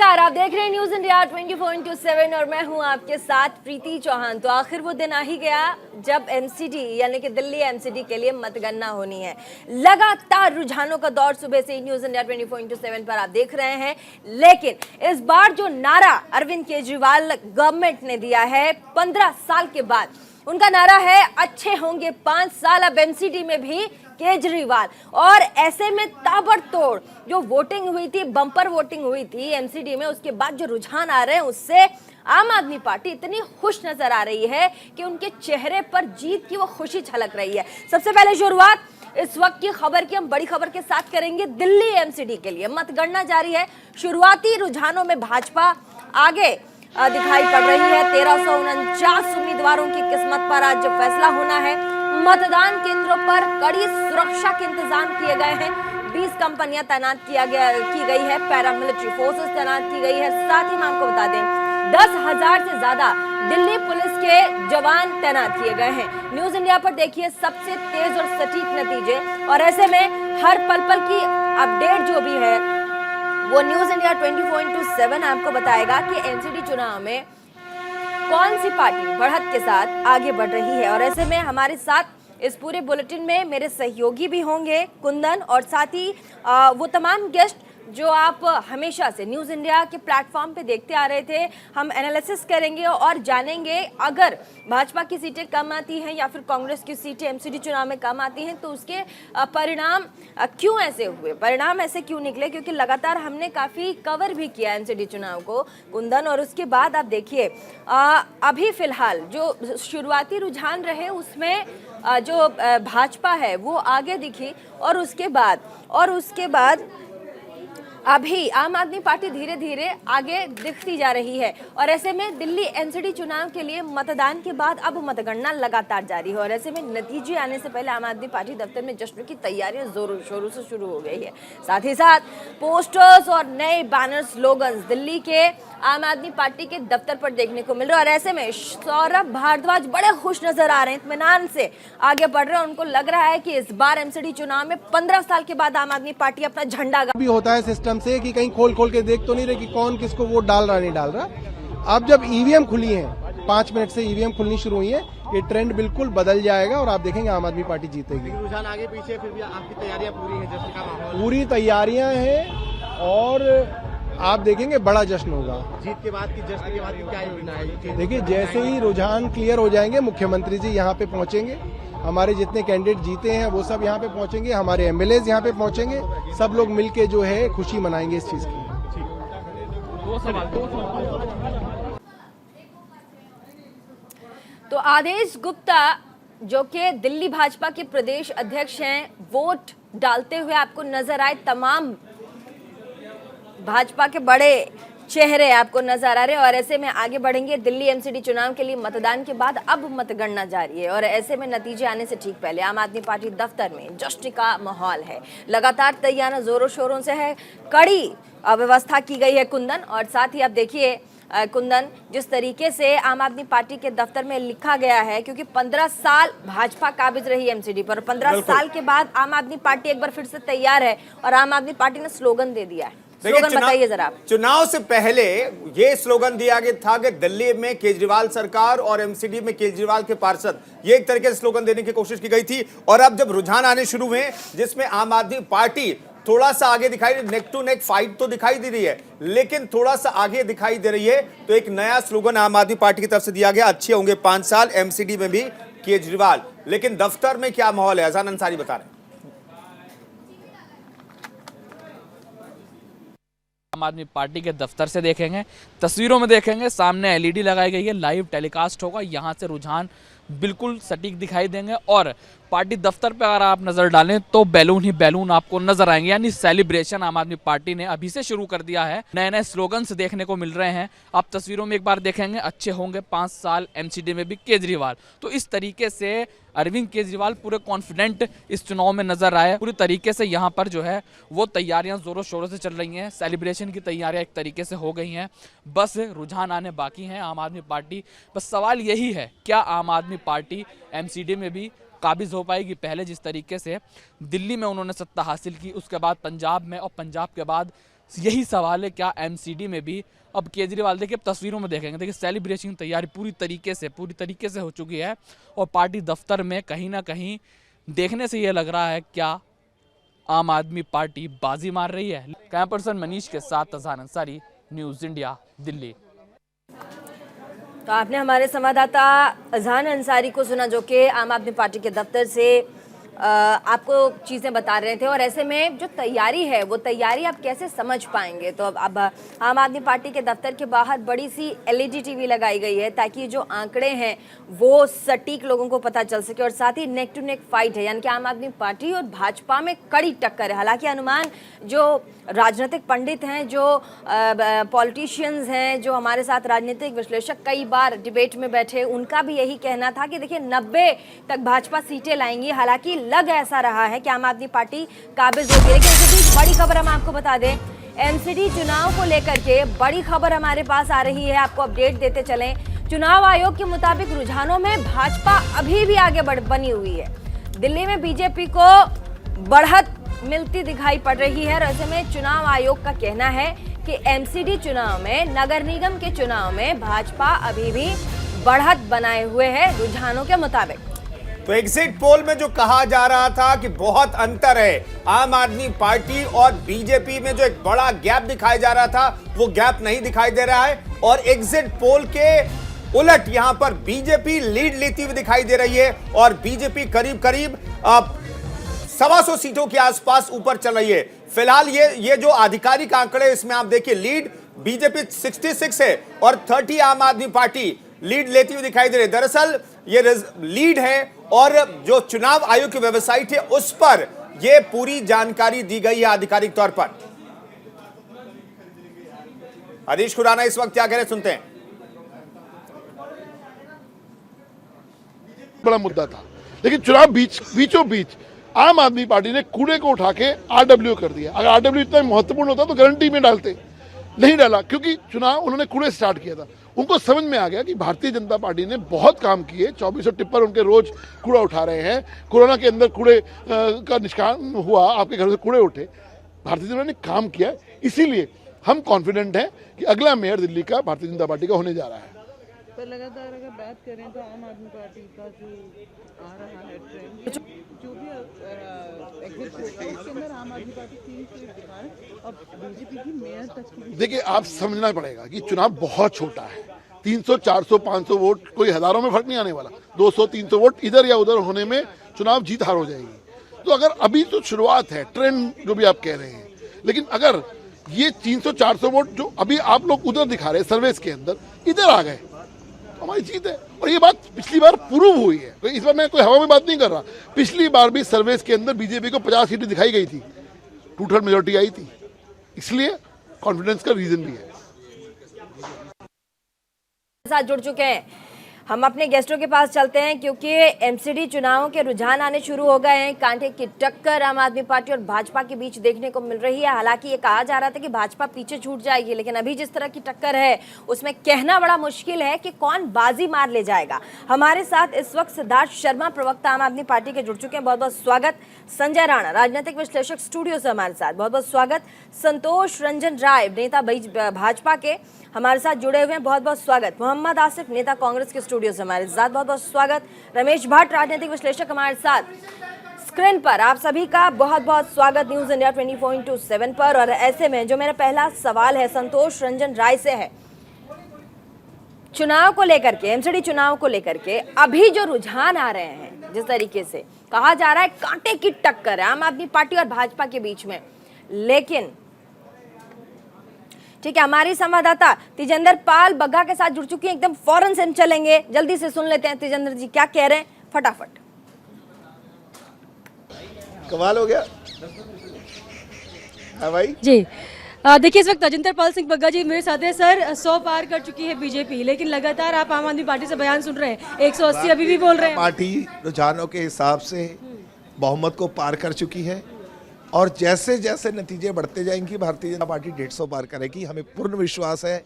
नमस्कार, आप देख रहे हैं न्यूज इंडिया 24/7 और मैं हूं आपके साथ प्रीति चौहान। तो आखिर वो दिन आ ही गया जब एमसीडी यानी कि दिल्ली एमसीडी के लिए मतगणना होनी है। लगातार रुझानों का दौर सुबह से ही न्यूज इंडिया 24/7 पर आप देख रहे हैं, लेकिन इस बार जो नारा अरविंद केजरीवाल गवर्नमेंट ने दिया है 15 साल के बाद, उनका नारा है अच्छे होंगे 5 साल, अब एमसीडी में भी केजरीवाल। और ऐसे में ताबड़तोड़ जो वोटिंग हुई थी, बम्पर वोटिंग हुई थी एमसीडी में, उसके बाद जो रुझान आ रहे हैं उससे आम आदमी पार्टी इतनी खुश नजर आ रही है कि उनके चेहरे पर जीत की वो खुशी झलक रही है। सबसे पहले शुरुआत इस वक्त की खबर की हम बड़ी खबर के साथ करेंगे। दिल्ली एमसीडी के लिए मतगणना जारी है। शुरुआती रुझानों में भाजपा आगे दिखाई पड़ रही है। 1349 उम्मीदवारों की किस्मत पर आज फैसला होना है। मतदान केंद्रों पर कड़ी सुरक्षा के इंतजाम किए गए हैं। 20 कंपनियां तैनात की गई है, पैरामिलिट्री फोर्सेस तैनात की गई है। साथ ही मैं आपको बता दें 10,000 से ज्यादा दिल्ली पुलिस के जवान तैनात किए गए हैं। न्यूज इंडिया पर देखिए सबसे तेज और सटीक नतीजे, और ऐसे में हर पल पल की अपडेट जो भी है वो न्यूज इंडिया 24/7 आपको बताएगा कि एमसीडी चुनाव में कौन सी पार्टी बढ़त के साथ आगे बढ़ रही है। और ऐसे में हमारे साथ इस पूरे बुलेटिन में मेरे सहयोगी भी होंगे, कुंदन, और साथ ही वो तमाम गेस्ट जो आप हमेशा से न्यूज़ इंडिया के प्लेटफॉर्म पे देखते आ रहे थे। हम एनालिसिस करेंगे और जानेंगे अगर भाजपा की सीटें कम आती हैं या फिर कांग्रेस की सीटें एमसीडी चुनाव में कम आती हैं तो उसके परिणाम क्यों ऐसे हुए, परिणाम ऐसे क्यों निकले, क्योंकि लगातार हमने काफ़ी कवर भी किया एमसीडी चुनाव को, कुंदन। और उसके बाद आप देखिए अभी फिलहाल जो शुरुआती रुझान रहे उसमें जो भाजपा है वो आगे दिखी, और उसके बाद अभी आम आदमी पार्टी धीरे धीरे आगे दिखती जा रही है। और ऐसे में दिल्ली एमसीडी चुनाव के लिए मतदान के बाद अब मतगणना लगातार जारी है। और ऐसे में नतीजे आने से पहले आम आदमी पार्टी दफ्तर में जश्न की तैयारियां जोरों शोरों से शुरू हो गई है। साथ ही साथ पोस्टर्स और नए बैनर स्लोगन्स दिल्ली के आम आदमी पार्टी के दफ्तर पर देखने को मिल रहे हैं। और ऐसे में सौरभ भारद्वाज बड़े खुश नजर आ रहे हैं, इत्मीनान से आगे बढ़ रहे हैं। उनको लग रहा है कि इस बार एमसीडी चुनाव में 15 साल के बाद आम आदमी पार्टी अपना झंडा भी होता है सिस्टम से कि कहीं खोल खोल के देख तो नहीं रहे कि कौन किसको वोट डाल रहा नहीं डाल रहा। अब जब ईवीएम खुली है, 5 मिनट से ईवीएम खुलनी शुरू हुई है, ये ट्रेंड बिल्कुल बदल जाएगा और आप देखेंगे आम आदमी पार्टी जीतेगी। रुझान आगे पीछे, फिर भी आपकी तैयारियां पूरी हैं, जश्न का माहौल पूरी तैयारियां हैं और आप देखेंगे बड़ा जश्न होगा। जीत के बाद की, जश्न के बाद की क्या योजना है? देखिए जैसे ही रुझान क्लियर हो जाएंगे मुख्यमंत्री जी यहाँ पे पहुंचेंगे, हमारे जितने कैंडिडेट जीते हैं वो सब यहाँ पे पहुंचेंगे, हमारे एमएलएज यहाँ पे पहुंचेंगे, सब लोग मिलके जो है खुशी मनाएंगे इस चीज की। तो आदेश गुप्ता जो कि दिल्ली भाजपा के प्रदेश अध्यक्ष हैं, वोट डालते हुए आपको नजर आए। तमाम भाजपा के बड़े चेहरे आपको नजर आ रहे हैं। और ऐसे में आगे बढ़ेंगे दिल्ली एमसीडी चुनाव के लिए। मतदान के बाद अब मतगणना जारी है और ऐसे में नतीजे आने से ठीक पहले आम आदमी पार्टी दफ्तर में जश्न का माहौल है। लगातार तैयारियां जोरों शोरों से है, कड़ी व्यवस्था की गई है, कुंदन। और साथ ही आप देखिए कुंदन, जिस तरीके से आम आदमी पार्टी के दफ्तर में लिखा गया है, क्योंकि 15 साल भाजपा काबिज रही एमसीडी पर, 15 साल के बाद आम आदमी पार्टी एक बार फिर से तैयार है और आम आदमी पार्टी ने स्लोगन दे दिया है। स्लोगन बताइए जरा। चुनाव से पहले ये स्लोगन दिया गया था कि दिल्ली में केजरीवाल सरकार और एमसीडी में केजरीवाल के पार्षद, ये एक तरीके से स्लोगन देने की कोशिश की गई थी। और अब जब रुझान आने शुरू हुए जिसमें आम आदमी पार्टी थोड़ा सा आगे दिखाई, नेक टू नेक फाइट तो दिखाई दे रही है, लेकिन थोड़ा सा आगे दिखाई दे रही है, तो एक नया स्लोगन आम आदमी पार्टी की तरफ से दिया गया, अच्छे होंगे 5 साल, एमसीडी में भी केजरीवाल। लेकिन दफ्तर में क्या माहौल है, अजान अंसारी बता रहे हैं। आम आदमी पार्टी के दफ्तर से देखेंगे, तस्वीरों में देखेंगे, सामने एलईडी लगाई गई है, लाइव टेलीकास्ट होगा, यहाँ से रुझान बिल्कुल सटीक दिखाई देंगे। और पार्टी दफ्तर पे अगर आप नजर डालें तो बैलून ही बैलून आपको नजर आएंगे, यानी सेलिब्रेशन आम आदमी पार्टी ने अभी से शुरू कर दिया है। नए नए स्लोगन्स देखने को मिल रहे हैं। आप तस्वीरों में एक बार देखेंगे, अच्छे होंगे 5 साल, एमसीडी में भी केजरीवाल। तो इस तरीके से अरविंद केजरीवाल पूरे कॉन्फिडेंट इस चुनाव में नजर आए। पूरी तरीके से यहाँ पर जो है वो तैयारियां जोरों शोरों से चल रही हैं, सेलिब्रेशन की तैयारियां एक तरीके से हो गई हैं, बस रुझान आने बाकी हैं। आम आदमी पार्टी, बस सवाल यही है, क्या आम आदमी पार्टी एमसीडी में भी काबिज हो पाएगी? पहले जिस तरीके से दिल्ली में उन्होंने सत्ता हासिल की, उसके बाद पंजाब में, और पंजाब के बाद यही सवाल है, क्या एमसीडी में भी अब केजरीवाल, देखिए अब तस्वीरों में देखेंगे, देखिए सेलिब्रेशन की तैयारी पूरी तरीके से हो चुकी है और पार्टी दफ्तर में कहीं ना कहीं देखने से ये लग रहा है क्या आम आदमी पार्टी बाजी मार रही है। कैमरा पर्सन मनीष के साथ अजहान अंसारी, न्यूज़ इंडिया, दिल्ली। तो आपने हमारे संवाददाता अजहान अंसारी को सुना, जो कि आम आदमी पार्टी के दफ्तर से आपको चीज़ें बता रहे थे। और ऐसे में जो तैयारी है वो तैयारी आप कैसे समझ पाएंगे? तो अब आम आदमी पार्टी के दफ्तर के बाहर बड़ी सी एलईडी टीवी लगाई गई है ताकि जो आंकड़े हैं वो सटीक लोगों को पता चल सके। और साथ ही नेक टू नेक फाइट है, यानी कि आम आदमी पार्टी और भाजपा में कड़ी टक्कर है। हालांकि अनुमान जो राजनीतिक पंडित हैं, जो पॉलिटिशियंस हैं, जो हमारे साथ राजनीतिक विश्लेषक कई बार डिबेट में बैठे, उनका भी यही कहना था कि देखिए 90 तक भाजपा सीटें लाएंगी। हालांकि लग ऐसा रहा है कि आम आदमी पार्टी काबिज होगी। लेकिन इसके बीच बड़ी खबर हम आपको बता दें, एमसीडी चुनाव को लेकर के बड़ी खबर हमारे पास आ रही है, आपको अपडेट देते चलें। चुनाव आयोग के मुताबिक रुझानों में भाजपा अभी भी आगे बनी हुई है। दिल्ली में बीजेपी को बढ़त मिलती दिखाई पड़ रही है। और ऐसे में चुनाव आयोग का कहना है कि एमसीडी चुनाव में, नगर निगम के चुनाव में भाजपा अभी भी बढ़त बनाए हुए है रुझानों के मुताबिक। तो एग्जिट पोल में जो कहा जा रहा था कि बहुत अंतर है आम आदमी पार्टी और बीजेपी में, जो एक बड़ा गैप दिखाया जा रहा था, वो गैप नहीं दिखाई दे रहा है। और एग्जिट पोल के उलट यहां पर बीजेपी लीड लेती हुई दिखाई दे रही है और बीजेपी करीब करीब 125 सीटों के आसपास ऊपर चल रही है। फिलहाल ये जो आधिकारिक आंकड़े, इसमें आप देखिए लीड बीजेपी 66 है और 30 आम आदमी पार्टी लीड लेती हुई दिखाई दे रही है। दरअसल ये लीड है और जो चुनाव आयोग की वेबसाइट है उस पर यह पूरी जानकारी दी गई है आधिकारिक तौर पर। हरीश खुराना इस वक्त क्या कह रहे हैं, सुनते हैं। बड़ा मुद्दा था, लेकिन चुनाव बीचों बीच आम आदमी पार्टी ने कूड़े को उठा के आरडब्ल्यू कर दिया। अगर आरडब्ल्यू इतना महत्वपूर्ण होता तो गारंटी में डालते, नहीं डाला क्योंकि चुनाव उन्होंने कूड़े स्टार्ट किया था। उनको समझ में आ गया कि भारतीय जनता पार्टी ने बहुत काम किए, 2400 टिप्पर उनके रोज कूड़ा उठा रहे हैं। कोरोना के अंदर कूड़े का निष्कासन हुआ, आपके घर से कूड़े उठे, भारतीय जनता ने काम किया। इसीलिए हम कॉन्फिडेंट हैं कि अगला मेयर दिल्ली का भारतीय जनता पार्टी का होने जा रहा है। पर लगातार अगर बात करें तो आम आदमी पार्टी का जो आ रहा है ट्रेंड, जो भी एग्जिट पोल है उसके अंदर आम आदमी पार्टी 3 सीट दिखा है और बीजेपी की मेयर तक की। देखिए, आप समझना पड़ेगा कि चुनाव बहुत छोटा है। 300, 400, 500 वोट, कोई हजारों में फर्क नहीं आने वाला। 200, 300 वोट इधर या उधर होने में चुनाव जीत हार हो जाएगी। तो अगर अभी तो शुरुआत है, ट्रेंड जो भी आप कह रहे हैं, लेकिन अगर ये 300, 400 वोट जो अभी आप लोग उधर दिखा रहे हैं सर्वेस के अंदर, इधर आ गए, हमारी जीत है। और ये बात पिछली बार प्रूव हुई है, तो इस बार मैं कोई हवा में बात नहीं कर रहा। पिछली बार भी सर्वेस के अंदर बीजेपी को 50 सीटें दिखाई गई थी, 2/3 मेजोरिटी आई थी, इसलिए कॉन्फिडेंस का रीजन भी है। साथ जुड़ चुके हैं, हम अपने गेस्टों के पास चलते हैं क्योंकि एमसीडी चुनावों के रुझान आने शुरू हो गए हैं। कांटे की टक्कर आम आदमी पार्टी और भाजपा के बीच देखने को मिल रही है। हालांकि ये कहा जा रहा था कि भाजपा पीछे छूट जाएगी, लेकिन अभी जिस तरह की टक्कर है उसमें कहना बड़ा मुश्किल है कि कौन बाजी मार ले जाएगा। हमारे साथ इस वक्त सिद्धार्थ शर्मा, प्रवक्ता आम आदमी पार्टी के, जुड़ चुके हैं, बहुत बहुत स्वागत। संजय राणा, राजनीतिक विश्लेषक, स्टूडियो से हमारे साथ, बहुत बहुत स्वागत। संतोष रंजन राय, नेता भाजपा के, हमारे साथ जुड़े हुए हैं, बहुत बहुत स्वागत। मोहम्मद आसिफ, नेता कांग्रेस के, स्टूडियो से हमारे साथ, बहुत बहुत स्वागत। रमेश भट्ट, राजनीतिक विश्लेषक, हमारे साथ स्क्रीन पर। आप सभी का बहुत बहुत स्वागत न्यूज़ इंडिया 24/7 पर। और ऐसे में जो मेरा पहला सवाल है संतोष रंजन राय से है, चुनाव को लेकर के, एमसीडी चुनाव को लेकर के अभी जो रुझान आ रहे हैं, जिस तरीके से कहा जा रहा है कांटे की टक्कर है आम आदमी पार्टी और भाजपा के बीच में, लेकिन ठीक है, हमारी संवाददाता तेजेंद्र पाल बग्गा के साथ जुड़ चुकी है, एकदम फौरन से हम चलेंगे, जल्दी से सुन लेते हैं तेजेंद्र जी क्या कह रहे हैं, फटाफट। कमाल हो गया। हाँ भाई जी, देखिए इस वक्त तजिंदर पाल सिंह बग्गा जी मेरे साथ हैं। सर, 100 पार कर चुकी है बीजेपी, लेकिन लगातार आप आम आदमी पार्टी से बयान सुन रहे हैं, 180 अभी भी बोल रहे हैं। पार्टी रुझानों के हिसाब से बहुमत को पार कर चुकी है और जैसे जैसे नतीजे बढ़ते जाएंगी भारतीय जनता पार्टी 150 पार करेगी, हमें पूर्ण विश्वास है।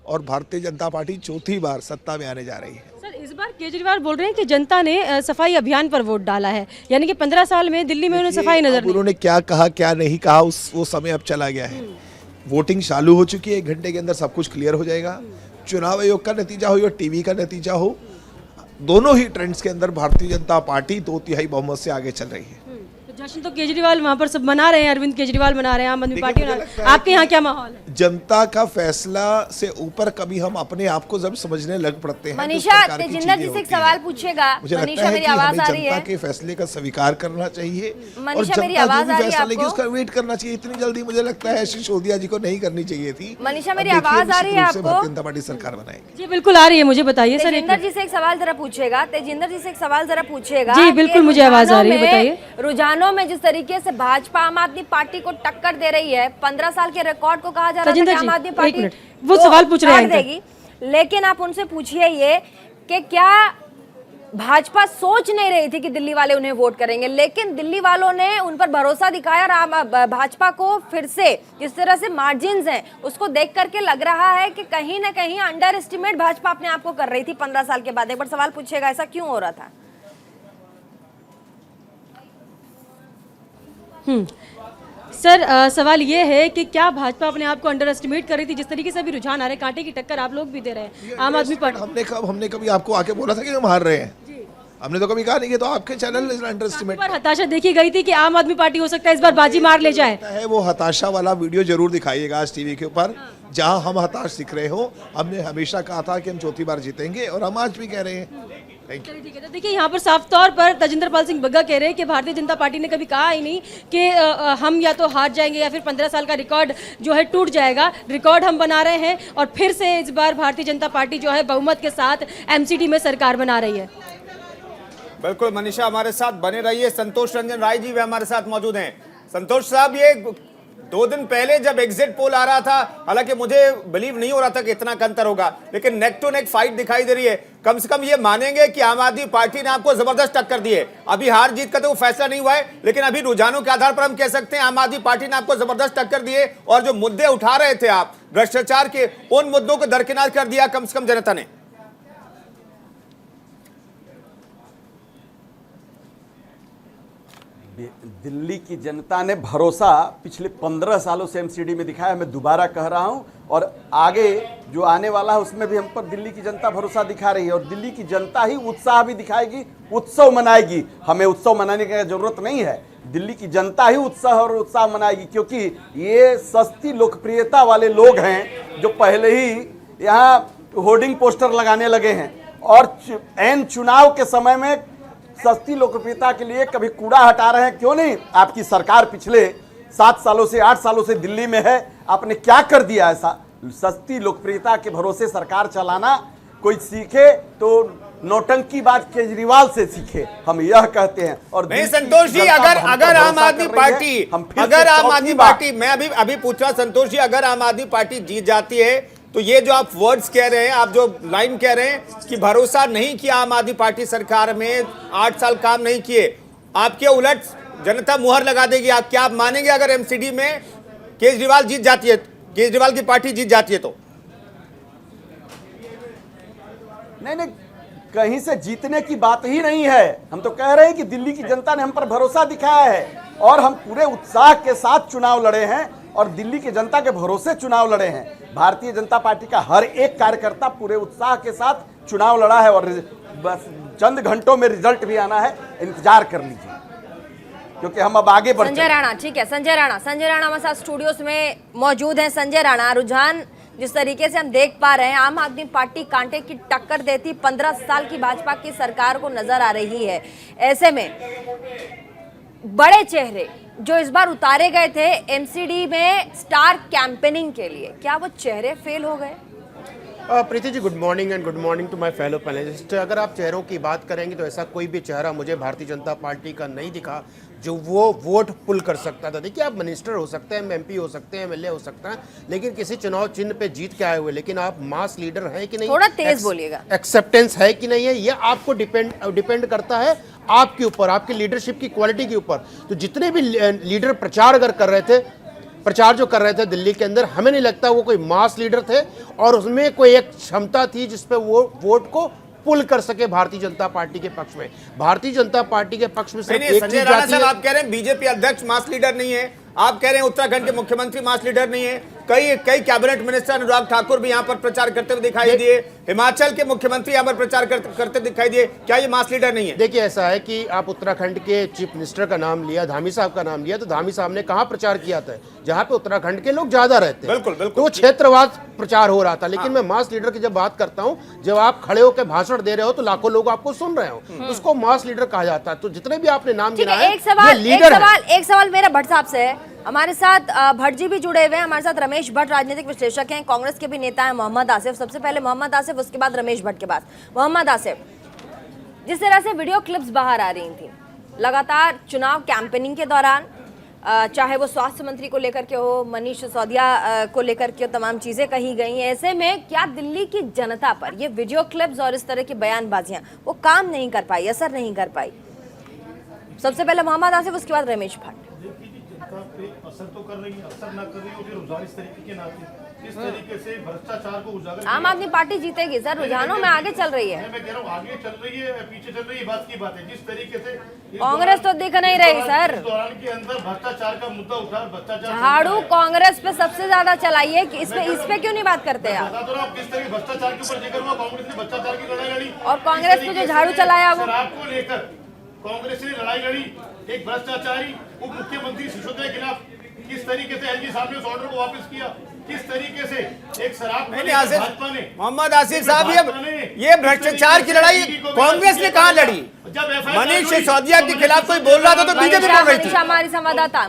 और भारतीय जनता पार्टी चौथी बार सत्ता में आने जा रही है। सर, इस बार केजरीवाल बोल रहे हैं कि जनता ने सफाई अभियान पर वोट डाला है, यानी कि 15 साल में दिल्ली में उन्हें सफाई नजर नहीं। उन्होंने क्या कहा क्या नहीं कहा वो समय अब चला गया है। वोटिंग चालू हो चुकी है, 1 घंटे के अंदर सब कुछ क्लियर हो जाएगा। चुनाव आयोग का नतीजा हो या टीवी का नतीजा हो, दोनों ही ट्रेंड्स के अंदर भारतीय जनता पार्टी 2/3 बहुमत से आगे चल रही है। तो जश्न तो केजरीवाल वहाँ पर सब मना रहे हैं, अरविंद केजरीवाल मना रहे हैं, आम आदमी पार्टी मना रही है। आपके यहाँ क्या माहौल है? जनता का फैसला से ऊपर कभी हम अपने आप को जब समझने लग पड़ते हैं, मनीषा तेजिंदर जी से एक सवाल पूछेगा। मुझे लगता मनीषा है मेरी कि आवाज हमें आ रही जनता है? के फैसले का स्वीकार करना चाहिए और मनीषा मेरी जनता जो आवाज भी आ रही है फैसला लेगी आपको? उसका वेट करना चाहिए। इतनी जल्दी मुझे लगता है सिसोदिया जी को नहीं करनी चाहिए थी। मनीषा मेरी अब देखिए, आवाज आ रही है निश्चित रूप से आपको? भारतीय जनता पार्टी सरकार बनाएगी। जी बिल्कुल आ रही है, मुझे बताइए सर। तेजिंदर जी से एक सवाल जरा पूछेगा। तेजिंदर जी से एक सवाल जरा पूछेगा। जी, बिल्कुल, कि मुझे आवाज आ रही है, रुझानों में- बताइए। रुझानों में जिस तरीके से भाजपा आम आदमी पार्टी को टक्कर दे रही है, 15 साल के रिकॉर्ड को कहा जा रहा था कि तेजिंदर आम जी, आदमी एक पार्टी मिनट, वो तो सवाल पूछ रहे हैं काट देगी। लेकिन आप उनसे पूछिए ये कि क्या भाजपा सोच नहीं रही थी कि दिल्ली वाले उन्हें वोट करेंगे, लेकिन दिल्ली वालों ने उन पर भरोसा दिखाया और भाजपा को फिर से जिस तरह से मार्जिन्स हैं उसको देख करके लग रहा है कि कहीं ना कहीं अंडर एस्टिमेट भाजपा अपने आप को कर रही थी 15 साल के बाद। एक बार सवाल पूछिएगा, ऐसा क्यों हो रहा था? सर सवाल ये है कि क्या भाजपा अपने आप को अंडर एस्टिमेट कर रही थी? जिस तरीके से अभी रुझान आ रहे हैं, कांटे की टक्कर आप लोग भी दे रहे हैं आम आदमी पार्टी। हमने कभी आपको आके बोला था कि हम हार रहे हैं? हमने तो कभी कहा नहीं कि तो आपके चैनल अंडर एस्टिमेट पर हताशा देखी गई थी कि आम आदमी पार्टी हो सकता है इस बार बाजी मार ले जाए। है। वो हताशा वाला वीडियो जरूर दिखाइएगा आज टीवी के ऊपर, जहां हम हताश दिख रहे हो। हमने हमेशा कहा था कि हम चौथी बार जीतेंगे और हम आज भी कह रहे हैं। चलिए ठीक है। तो देखिए यहाँ पर साफ तौर पर तजिंदर पाल सिंह बग्गा कह रहे हैं कि भारतीय जनता पार्टी ने कभी कहा ही नहीं कि हम या तो हार जाएंगे या फिर 15 साल का रिकॉर्ड जो है टूट जाएगा। रिकॉर्ड हम बना रहे हैं और फिर से इस बार भारतीय जनता पार्टी जो है बहुमत के साथ एमसीडी में सरकार बना रही है। बिल्कुल मनीषा हमारे साथ बने रहिए। संतोष रंजन राय जी भी हमारे साथ मौजूद हैं। संतोष साहब, ये 2 दिन पहले जब एग्जिट पोल आ रहा था, हालांकि मुझे बिलीव नहीं हो रहा था कि इतना अंतर होगा, लेकिन नेक टू नेक फाइट दिखाई दे रही है। कम से कम ये मानेंगे कि आम आदमी पार्टी ने आपको जबरदस्त टक्कर दी है। अभी हार जीत का तो फैसला नहीं हुआ है, लेकिन अभी रुझानों के आधार पर हम कह सकते हैं आम आदमी पार्टी ने आपको जबरदस्त टक्कर दी है। और जो मुद्दे उठा रहे थे आप भ्रष्टाचार के, उन मुद्दों को दरकिनार कर दिया कम से कम जनता ने। दिल्ली की जनता ने भरोसा पिछले 15 सालों से एमसीडी में दिखाया। मैं दोबारा कह रहा हूं, और आगे जो आने वाला है उसमें भी हम पर दिल्ली की जनता भरोसा दिखा रही है। और दिल्ली की जनता ही उत्साह भी दिखाएगी, उत्सव मनाएगी। हमें उत्सव मनाने की जरूरत नहीं है, दिल्ली की जनता ही उत्साह और उत्साह मनाएगी, क्योंकि ये सस्ती लोकप्रियता वाले लोग हैं जो पहले ही यहाँ होर्डिंग पोस्टर लगाने लगे हैं और एन चुनाव के समय में सस्ती लोकप्रियता के लिए कभी कूड़ा हटा रहे हैं। क्यों नहीं? आपकी सरकार पिछले 7 सालों से 8 सालों से दिल्ली में है, आपने क्या कर दिया ऐसा? सस्ती लोकप्रियता के भरोसे सरकार चलाना कोई सीखे तो नौटंकी बात केजरीवाल से सीखे, हम यह कहते हैं। और नहीं संतोष जी, अगर आम आदमी पार्टी मैं अभी पूछ रहा संतोष जी, अगर आम आदमी पार्टी जीत जाती है तो ये जो आप वर्ड्स कह रहे हैं, आप जो लाइन कह रहे हैं कि भरोसा नहीं किया आम आदमी पार्टी सरकार में, 8 साल काम नहीं किए, आपके उलट जनता मुहर लगा देगी। आप क्या आप मानेंगे अगर एमसीडी में केजरीवाल जीत जाती है, केजरीवाल की पार्टी जीत जाती है तो? नहीं, कहीं से जीतने की बात ही नहीं है। हम तो कह रहे हैं कि दिल्ली की जनता ने हम पर भरोसा दिखाया है और हम पूरे उत्साह के साथ चुनाव लड़े हैं और दिल्ली की जनता के भरोसे चुनाव लड़े हैं। भारतीय जनता पार्टी का हर एक कार्यकर्ता पूरे उत्साह के साथ चुनाव लड़ा है और बस चंद घंटों में रिजल्ट भी आना है, इंतजार कर लीजिए, क्योंकि हम अब आगे बढ़। संजय राणा, ठीक है, संजय राणा हमारे साथ स्टूडियोज में मौजूद हैं। संजय राणा, रुझान जिस तरीके से हम देख पा रहे हैं, आम आदमी पार्टी कांटे की टक्कर देती 15 साल की भाजपा की सरकार को नजर आ रही है। ऐसे में बड़े चेहरे जो इस बार उतारे गए थे एमसीडी में स्टार कैंपेनिंग के लिए, क्या वो चेहरे फेल हो गए? Preeti ji, good morning and good morning to my fellow panelist. अगर आप चेहरों की बात करेंगे तो ऐसा कोई भी चेहरा मुझे भारतीय जनता पार्टी का नहीं दिखा जो वो वोट पुल कर सकता था। देखिए, आप मिनिस्टर हो सकते हैं, एमपी हो सकते हैं, एमएलए हो सकते हैं, लेकिन किसी चुनाव चिन्ह पे जीत के आए हुए, लेकिन आप मास लीडर हैं कि नहीं, थोड़ा तेज बोलिएगा, एक्सेप्टेंस है कि नहीं है, ये आपको डिपेंड करता है आपके ऊपर, आपकी लीडरशिप की क्वालिटी के ऊपर। तो जितने भी लीडर प्रचार अगर कर रहे थे, प्रचार जो कर रहे थे दिल्ली के अंदर, हमें नहीं लगता वो कोई मास लीडर थे और उसमें कोई एक क्षमता थी जिसपे वो वोट को पुल कर सके भारतीय जनता पार्टी के पक्ष में। भारतीय जनता पार्टी के पक्ष में सिर्फ एक संजय राणा साहब, आप कह रहे हैं बीजेपी अध्यक्ष मास लीडर नहीं है, आप कह रहे हैं उत्तराखंड के मुख्यमंत्री मास लीडर नहीं है, कई कैबिनेट मिनिस्टर अनुराग ठाकुर भी यहाँ पर प्रचार करते हुए दिखाई दिए, हिमाचल के मुख्यमंत्री यहाँ पर प्रचार करते दिखाई दिए। क्या ये मास लीडर नहीं है? देखिए ऐसा है कि आप उत्तराखंड के चीफ मिनिस्टर का नाम लिया, धामी साहब का नाम लिया, तो धामी साहब ने कहाँ प्रचार किया था? जहाँ पे उत्तराखंड के लोग ज्यादा रहते हैं। बिल्कुल बिल्कुल, तो वो क्षेत्रवाद प्रचार हो रहा था। लेकिन मैं मास लीडर की जब बात करता हूँ, जब आप खड़े होकर भाषण दे रहे हो तो लाखों लोग आपको सुन रहे हो, उसको मास लीडर कहा जाता है। तो जितने भी आपने नाम ठीक गिनाए, है, ये एक सवाल मेरा भट्ट साहब से है। हमारे साथ भट्ट जी भी जुड़े हुए हैं, हमारे साथ रमेश भट्ट राजनीतिक विश्लेषक हैं, कांग्रेस के भी नेता हैं मोहम्मद आसिफ। सबसे पहले मोहम्मद आसिफ, उसके बाद रमेश भट्ट के पास। मोहम्मद आसिफ, जिस तरह से वीडियो क्लिप्स बाहर आ रही थी लगातार चुनाव कैंपेनिंग के दौरान, चाहे वो स्वास्थ्य मंत्री को लेकर के हो, मनीष सिसोदिया को लेकर के तमाम चीजें कही गई हैं, ऐसे में क्या दिल्ली की जनता पर ये वीडियो क्लिप्स और इस तरह की बयानबाजियां वो काम नहीं कर पाई, असर नहीं कर पाई? सबसे पहले मोहम्मद आसिफ, उसके बाद रमेश भट्ट। असर तो कर रही है, असर ना कर रही हो, रुझान इस तरीके के नाते किस तरीके से भ्रष्टाचार को उजागर। आम आदमी पार्टी जीतेगी सर, रुझानों में आगे चल रही है। मैं कह रहा हूँ आगे चल रही है, पीछे चल रही है, बात की बात है। जिस तरीके से कांग्रेस तो दिख नहीं रही सर। इस दौरान के अंदर भ्रष्टाचार का मुद्दा उठा, भ्रष्टाचार झाड़ू कांग्रेस पे सबसे ज्यादा चलाइए, कि इस पे क्यों नहीं बात करते आप? बता दो ना, किस तरह भ्रष्टाचार के ऊपर जिक्र हुआ, कांग्रेस ने भ्रष्टाचार की लड़ाई लड़ी, और कांग्रेस पे जो झाड़ू चलाया वो आपको लेकर कांग्रेस ने लड़ाई लड़ी। एक भ्रष्टाचारी उप मुख्यमंत्री सिसोदिया के खिलाफ किस तरीके से एलजी साहब ने उस ऑर्डर को वापस किया, किस तरीके से एक शराब भाजपा ने, मोहम्मद आसिफ साहब, ये भ्रष्टाचार की लड़ाई कांग्रेस ने कहाँ लड़ी? मनीष सिसोदिया के खिलाफ कोई बोल रहा था तो बीजेपी बोल रही थी। मनीषा हमारी संवाददाता,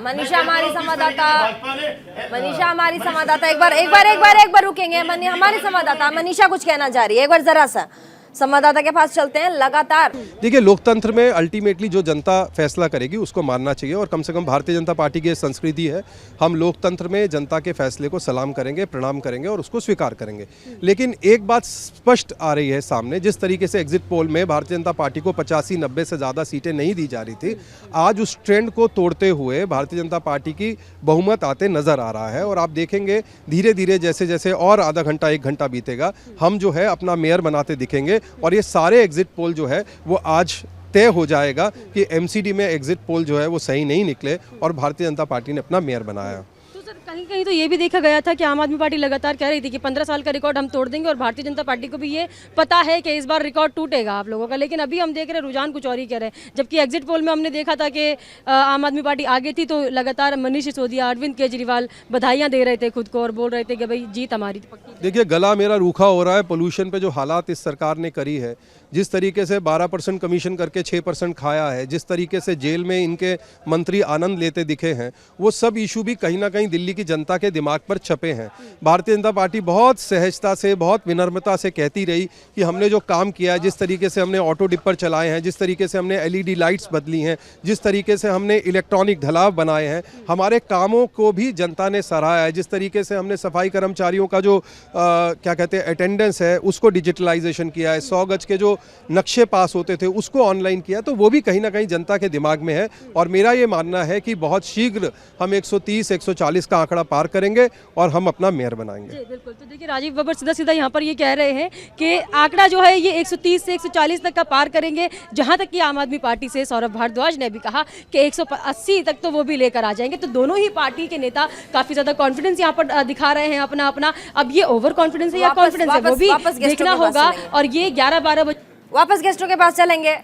एक बार रुकेंगे। हमारी संवाददाता मनीषा कुछ कहना चाह रही है, एक बार जरा सा संवाददाता के पास चलते हैं। लगातार देखिए, लोकतंत्र में अल्टीमेटली जो जनता फैसला करेगी उसको मानना चाहिए, और कम से कम भारतीय जनता पार्टी की संस्कृति है, हम लोकतंत्र में जनता के फैसले को सलाम करेंगे, प्रणाम करेंगे और उसको स्वीकार करेंगे। लेकिन एक बात स्पष्ट आ रही है सामने, जिस तरीके से एग्जिट पोल में भारतीय जनता पार्टी को 85-90 से ज़्यादा सीटें नहीं दी जा रही थी, आज उस ट्रेंड को तोड़ते हुए भारतीय जनता पार्टी की बहुमत आते नजर आ रहा है। और आप देखेंगे धीरे धीरे जैसे जैसे और आधा घंटा 1 घंटा बीतेगा, हम जो है अपना मेयर बनाते दिखेंगे, और ये सारे एग्जिट पोल जो है वो आज तय हो जाएगा कि एमसीडी में एग्जिट पोल जो है वो सही नहीं निकले और भारतीय जनता पार्टी ने अपना मेयर बनाया। तो सर कहीं कहीं तो ये भी देखा गया था कि आम आदमी पार्टी लगातार कह रही थी कि 15 साल का रिकॉर्ड हम तोड़ देंगे, और भारतीय जनता पार्टी को भी ये पता है कि इस बार रिकॉर्ड टूटेगा आप लोगों का। लेकिन अभी हम देख रहे हैं रुझान कुछ और ही कह रहे हैं। जबकि एग्जिट पोल में हमने देखा था कि आम आदमी पार्टी आगे थी, तो लगातार मनीष सिसोदिया, अरविंद केजरीवाल बधाइयाँ दे रहे थे खुद को और बोल रहे थे कि भाई जीत हमारी पक्की। देखिए, गला मेरा रूखा हो रहा है। पोल्यूशन पे जो हालात इस सरकार ने करी है, जिस तरीके से 12% कमीशन करके 6% खाया है, जिस तरीके से जेल में इनके मंत्री आनंद लेते दिखे हैं, वो सब इशू भी कहीं ना कहीं दिल्ली की जनता के दिमाग पर छपे हैं। भारतीय जनता पार्टी बहुत सहजता से, बहुत विनम्रता से कहती रही कि हमने जो काम किया है, जिस तरीके से हमने ऑटो डिपर चलाए हैं, जिस तरीके से हमने LED लाइट्स बदली हैं, जिस तरीके से हमने इलेक्ट्रॉनिक ढलाव बनाए हैं, हमारे कामों को भी जनता ने सराहा है। जिस तरीके से हमने सफाई कर्मचारियों का जो क्या कहते हैं अटेंडेंस है उसको डिजिटलाइजेशन किया है, 100 गज के जो नक्शे पास होते थे उसको ऑनलाइन किया, तो वो भी कहीं ना कहीं जनता के दिमाग में है। और मेरा ये मानना है कि बहुत शीघ्र हम 130-140 का आंकड़ा पार करेंगे और हम अपना मेयर बनाएंगे। जी बिल्कुल। तो देखिए राजीव बब्बर सीधा सीधा यहाँ पर ये कह रहे हैं कि आंकड़ा जो है ये 130 से 140 तक का पार करेंगे। जहाँ तक कि आम आदमी पार्टी से सौरभ भारद्वाज ने भी कहा कि 180 तक तो वो भी लेकर आ जाएंगे। तो दोनों ही पार्टी के नेता काफी ज्यादा कॉन्फिडेंस यहाँ पर दिखा रहे हैं अपना अपना। अब ये ओवर कॉन्फिडेंस है या कॉन्फिडेंस है वो भी देखना होगा। और ये 11-12 बजे वापस गेस्टों के पास चलेंगे।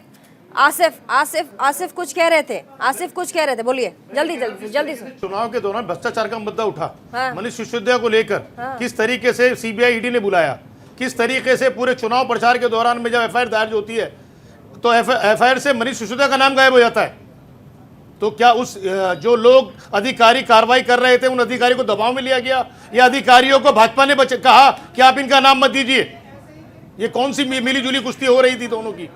आसिफ कुछ कह रहे थे, बोलिए जल्दी से। चुनाव के दौरान भ्रष्टाचार का मुद्दा उठा, मनीष सिसोदिया को लेकर किस तरीके से सीबीआई ईडी ने बुलाया, किस तरीके से पूरे चुनाव प्रचार के दौरान में जब एफआईआर दायर होती है तो एफआईआर से मनीष सिसोदिया का नाम गायब हो जाता है। तो क्या उस जो लोग अधिकारी कार्रवाई कर रहे थे उन अधिकारी को दबाव में लिया गया, या अधिकारियों को भाजपा ने कहा कि आप इनका नाम मत दीजिए? ये कौन सी मिली जुली कुश्ती हो रही थी दोनों की?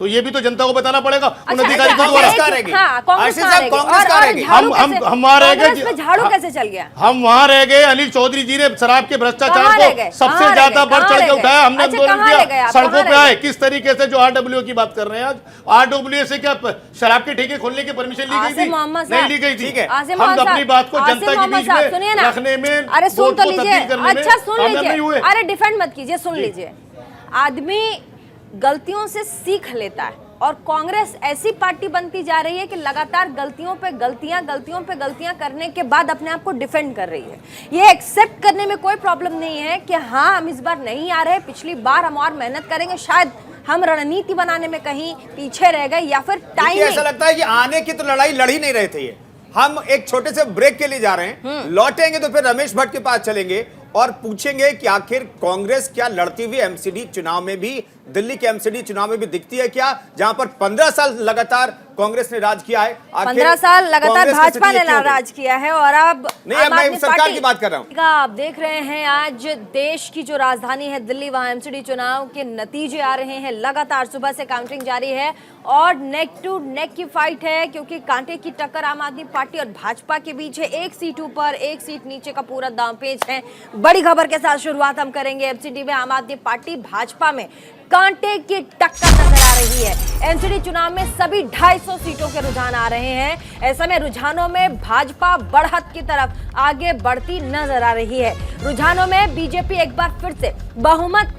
तो ये भी तो जनता को बताना पड़ेगा। उन अधिकारी को हम वहां रह गए, झाड़ू कैसे चल गया? हम वहां रह गए। अनिल चौधरी जी ने शराब के भ्रष्टाचार को सबसे ज्यादा बढ़ चढ़ के उठाया, हमने आंदोलन किया, सड़कों पे आए। किस तरीके से जो RWA की बात कर रहे हैं आज, RWA से क्या शराब के ठेके खोलने की परमिशन ली गई थी? नहीं ली गई थी। हम अपनी बात को जनता के बीच में रखने में, अरे सुन तो लीजिए, अच्छा सुन नहीं हुए। लीजिए, अरे डिफेंड मत कीजिए, सुन लीजिए। आदमी गलतियों से सीख लेता है, और कांग्रेस ऐसी पार्टी बनती जा रही है कि लगातार गलतियों पे गलतियां करने के बाद अपने आप को डिफेंड कर रही है। ये एक्सेप्ट करने में कोई प्रॉब्लम नहीं है कि हाँ हम इस बार नहीं आ रहे, पिछली बार हम और मेहनत करेंगे, शायद हम रणनीति बनाने में कहीं पीछे रह गए या फिर टाइम। ऐसा लगता है कि आने की तो लड़ाई लड़ ही नहीं रहे थे ये। हम एक छोटे से ब्रेक के लिए जा रहे हैं, लौटेंगे तो फिर रमेश भट्ट के पास चलेंगे और पूछेंगे कि आखिर कांग्रेस क्या लड़ती हुई एमसीडी चुनाव में भी, दिल्ली के एमसीडी चुनाव में भी दिखती है क्या, जहां पर 15 साल लगातार कांग्रेस ने राज किया है। 15 साल लगातार भाजपा ने राज किया है और अब मैं सरकार की बात कर रहा हूं। आप देख रहे हैं आज देश की जो राजधानी है दिल्ली, वहां एमसीडी चुनाव के नतीजे आ रहे हैं। लगातार सुबह से काउंटिंग जारी है और नेक टू नेक की फाइट है, क्योंकि कांटे की टक्कर आम आदमी पार्टी और भाजपा के बीच है। एक सीट ऊपर एक सीट नीचे का पूरा दांवपेच है। बड़ी खबर के साथ शुरुआत हम करेंगे। एमसीडी में आम आदमी पार्टी भाजपा में कांटे की टक्कर नजर आ रही है। एमसीडी चुनाव में सभी 250 सीटों के रुझान आ रहे हैं। ऐसे में रुझानों में भाजपा बढ़त की तरफ आगे बढ़ती नजर आ रही है। रुझानों में बीजेपी एक बार फिर से बहुमत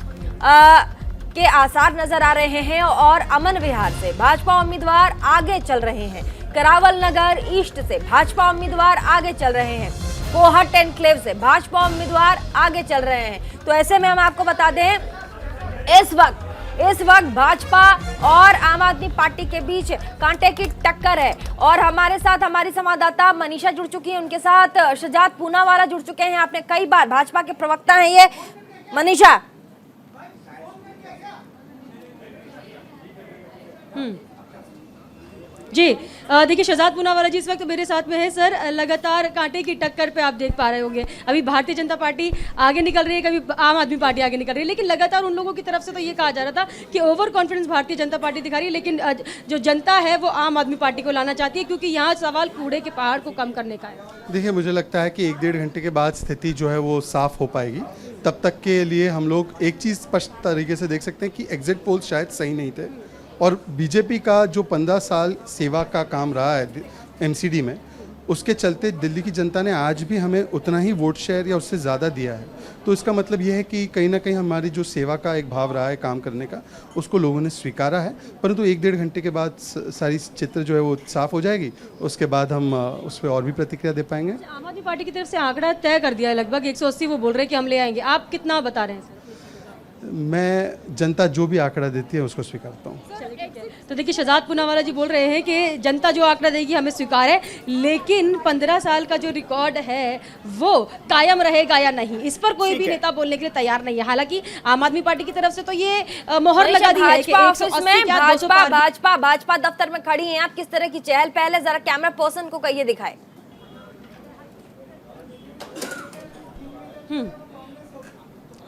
के आसार नजर आ रहे हैं और अमन विहार से भाजपा उम्मीदवार आगे चल रहे हैं। करावल नगर ईस्ट से भाजपा उम्मीदवार आगे चल रहे हैं। कोहट एनक्लेव से भाजपा उम्मीदवार आगे चल रहे हैं। तो ऐसे में हम आपको बता दें, इस वक्त भाजपा और आम आदमी पार्टी के बीच कांटे की टक्कर है। और हमारे साथ हमारी संवाददाता मनीषा जुड़ चुकी है, उनके साथ शजात पूनावाला जुड़ चुके हैं। आपने कई बार, भाजपा के प्रवक्ता हैं ये मनीषा। जी देखिए, शहजाद पूनावाला जी इस वक्त मेरे साथ में है। सर, लगातार कांटे की टक्कर पे आप देख पा रहे होंगे, अभी भारतीय जनता पार्टी आगे निकल रही है, कभी आम आदमी पार्टी आगे निकल रही है, लेकिन लगातार उन लोगों की तरफ से तो ये कहा जा रहा था कि over confidence Bharatiya Janata party दिखा रही है, लेकिन जो जनता है वो आम आदमी पार्टी को लाना चाहती है, क्योंकि यहाँ सवाल कूड़े के पहाड़ को कम करने का है। देखिए, मुझे लगता है कि 1-1.5 घंटे के बाद स्थिति जो है वो साफ हो पाएगी। तब तक के लिए हम लोग एक चीज़ स्पष्ट तरीके से देख सकते हैं कि एग्जिट पोल्स शायद सही नहीं थे और बीजेपी का जो 15 साल सेवा का काम रहा है एमसीडी में, उसके चलते दिल्ली की जनता ने आज भी हमें उतना ही वोट शेयर या उससे ज़्यादा दिया है। तो इसका मतलब ये है कि कहीं ना कहीं हमारी जो सेवा का एक भाव रहा है काम करने का, उसको लोगों ने स्वीकारा है। परंतु 1-1.5 घंटे के बाद सारी चित्र जो है वो साफ हो जाएगी, उसके बाद हम उस पर और भी प्रतिक्रिया दे पाएंगे। आम आदमी पार्टी की तरफ से आंकड़ा तय कर दिया है, लगभग 180 वो बोल रहे हैं कि हम ले आएंगे। आप कितना बता रहे हैं? मैं जनता जो भी आंकड़ा देती है उसको स्वीकारता हूँ। तो देखिए, शहजाद पूनावाला जी बोल रहे हैं कि जनता जो आंकड़ा देगी हमें स्वीकार है, लेकिन 15 साल का जो रिकॉर्ड है वो कायम रहेगा या नहीं, इस पर कोई भी नेता बोलने के लिए तैयार नहीं है। हालांकि आम आदमी पार्टी की तरफ से तो ये मोहर लगा दी है कि भाजपा दफ्तर में खड़ी हैं आप, किस तरह की चहल पहल है, जरा कैमरा पर्सन को कहिए दिखाए।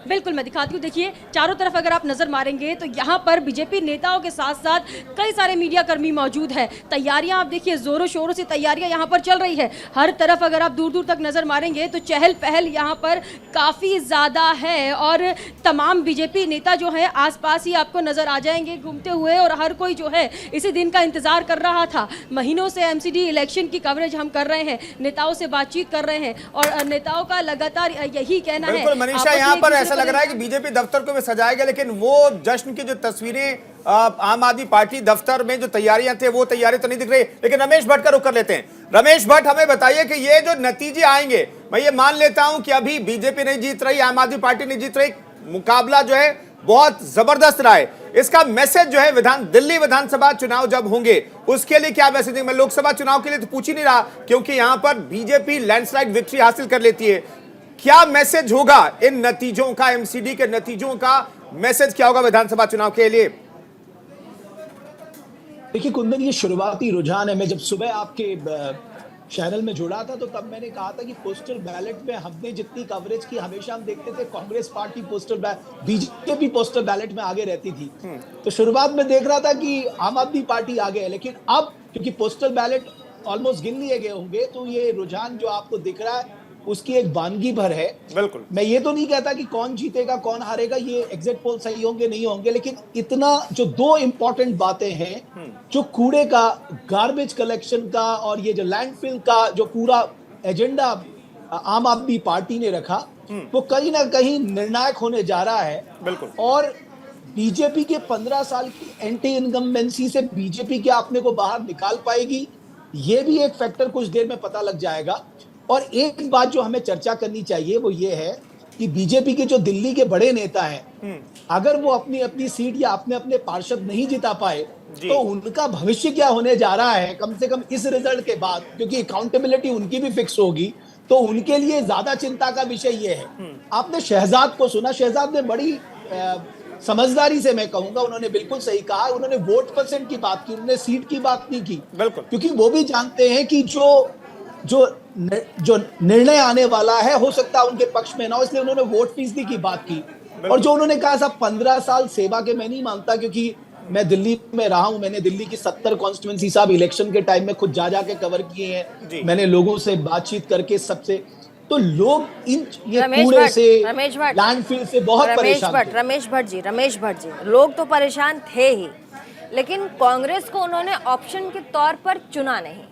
बिल्कुल मैं दिखाती हूँ। देखिए, चारों तरफ अगर आप नजर मारेंगे तो यहाँ पर बीजेपी नेताओं के साथ साथ कई सारे मीडिया कर्मी मौजूद है। तैयारियां आप देखिए, जोरों शोरों से तैयारियां यहाँ पर चल रही है। हर तरफ अगर आप दूर दूर तक नजर मारेंगे तो चहल पहल यहाँ पर काफ़ी ज़्यादा है और तमाम बीजेपी नेता जो है आसपास ही आपको नजर आ जाएंगे घूमते हुए, और हर कोई जो है इसी दिन का इंतजार कर रहा था। महीनों से एमसीडी इलेक्शन की कवरेज हम कर रहे हैं, नेताओं से बातचीत कर रहे हैं और नेताओं का लगातार यही कहना है। मनीषा, यहाँ पर ऐसा लग रहा है कि बीजेपी दफ्तर को भी सजाया गया, लेकिन वो जश्न की जो तस्वीरें आम आदमी पार्टी दफ्तर में जो तैयारियां थे वो तैयारी तो नहीं दिख रही। लेकिन रमेश भट्ट का रुख कर लेते हैं। रमेश भट्ट, हमें बताइए कि ये जो नतीजे आएंगे, मैं ये मान लेता हूं कि अभी बीजेपी नहीं जीत रही, आम आदमी पार्टी नहीं जीत रही, मुकाबला जो है बहुत जबरदस्त रहा है। इसका मैसेज जो है दिल्ली विधानसभा चुनाव जब होंगे उसके लिए क्या मैसेज है? मैं लोकसभा चुनाव के लिए तो पूछ ही नहीं रहा, क्योंकि यहां पर बीजेपी लैंडस्लाइड विक्ट्री हासिल कर लेती है। क्या मैसेज होगा इन नतीजों का, एमसीडी के नतीजों का मैसेज क्या होगा विधानसभा चुनाव के लिए? देखिए कुंदन, ये शुरुआती रुझान है। मैं जब सुबह आपके चैनल में जुड़ा था तो तब मैंने कहा था कि पोस्टल बैलेट में हमने जितनी कवरेज की, हमेशा हम देखते थे Congress party BJP postal ballot में आगे रहती थी। तो शुरुआत में देख रहा था कि आम आदमी पार्टी आगे है, लेकिन अब क्योंकि पोस्टल बैलेट ऑलमोस्ट गिन लिए गए होंगे, तो ये रुझान जो आपको दिख रहा है उसकी एक वानगी भर है। बिल्कुल, मैं ये तो नहीं कहता कि कौन जीतेगा कौन हारेगा, ये एग्जिट पोल सही होंगे नहीं होंगे, लेकिन इतना जो 2 इंपॉर्टेंट बातें हैं, जो कूड़े का, गार्बेज कलेक्शन का और ये जो लैंडफिल का जो पूरा एजेंडा आम आदमी पार्टी ने रखा, वो कहीं ना कहीं निर्णायक होने जा रहा है। बिल्कुल, और बीजेपी के 15 साल की एंटी इनकम्बेंसी से बीजेपी क्या अपने को बाहर निकाल पाएगी, ये भी एक फैक्टर कुछ देर में पता लग जाएगा। और एक बात जो हमें चर्चा करनी चाहिए वो ये है कि बीजेपी के जो दिल्ली के बड़े नेता हैं, अगर वो अपनी अपनी सीट या अपने अपने पार्षद नहीं जिता पाए तो उनका भविष्य क्या होने जा रहा है, कम से कम इस रिजल्ट के बाद, क्योंकि अकाउंटेबिलिटी उनकी भी फिक्स होगी, तो उनके लिए ज्यादा चिंता का विषय ये है। आपने शहजाद को सुना, शहजाद ने बड़ी समझदारी से, मैं कहूंगा उन्होंने बिल्कुल सही कहा, उन्होंने वोट परसेंट की बात की, उन्होंने सीट की बात नहीं की, बिल्कुल, क्योंकि वो भी जानते हैं कि जो निर्णय आने वाला है हो सकता है उनके पक्ष में ना हो, इसलिए उन्होंने वोट फीसदी की बात की। और जो उन्होंने कहा साहब 15 साल सेवा के, मैं नहीं मानता, क्योंकि मैं दिल्ली में रहा हूं, मैंने दिल्ली की 70 कॉन्स्टिट्यूएंसी साहब इलेक्शन के टाइम में खुद जा के कवर किए हैं, मैंने लोगों से बातचीत करके सबसे, तो लोग इन ये कूड़े से, लैंडफिल से बहुत परेशान थे। रमेश भट्ट जी, लोग तो परेशान थे ही, लेकिन कांग्रेस को उन्होंने ऑप्शन के तौर पर चुना नहीं,